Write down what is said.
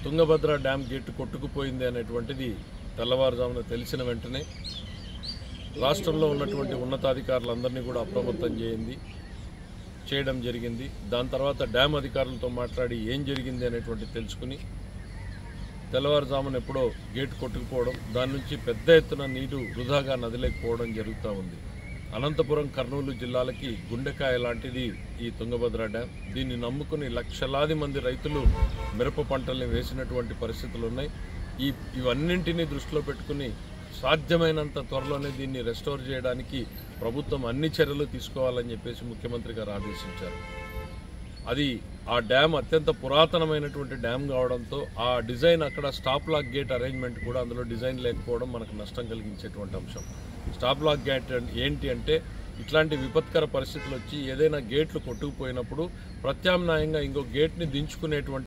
Tungabhadra dam gate కొట్టుకుపోయింది అనేటువంటిది తెల్లవారుజామున తెలిసిన వెంటనే రాష్ట్రంలో ఉన్నటువంటి ఉన్నతాధికారులందరినీ కూడా అప్రమత్తం చేయడం జరిగింది. దాని తర్వాత డ్యామ్ అధికారులతో మాట్లాడి ఏం జరిగింది అనేటువంటి తెలుసుకుని తెల్లవారుజామున ఎప్పుడో గేటు కొట్టుకుపోవడం, దాని నుంచి పెద్ద ఎత్తున నీరు వృధాగా నదిలేకపోవడం జరుగుతూ ఉంది. అనంతపురం, కర్నూలు జిల్లాలకి గుండెకాయ లాంటిది ఈ తుంగభద్ర డ్యామ్. దీన్ని నమ్ముకుని లక్షలాది మంది రైతులు మిరప పంటల్ని వేసినటువంటి పరిస్థితులు ఉన్నాయి. ఇవన్నింటినీ దృష్టిలో పెట్టుకుని సాధ్యమైనంత త్వరలోనే దీన్ని రెస్టోర్ చేయడానికి ప్రభుత్వం అన్ని చర్యలు తీసుకోవాలని చెప్పేసి ముఖ్యమంత్రి గారు ఆదేశించారు. ఆ డ్యామ్ అత్యంత పురాతనమైనటువంటి డ్యామ్ కావడంతో ఆ డిజైన్ అక్కడ స్టాప్ లాక్ గేట్ అరేంజ్మెంట్ కూడా అందులో డిజైన్ లేకపోవడం మనకు నష్టం కలిగించేటువంటి అంశం. స్టాప్ లాక్ గేట్ ఏంటి అంటే ఇట్లాంటి విపత్కర పరిస్థితులు వచ్చి ఏదైనా గేట్లు కొట్టుకుపోయినప్పుడు ప్రత్యామ్నాయంగా ఇంకో గేట్ని దించుకునేటువంటి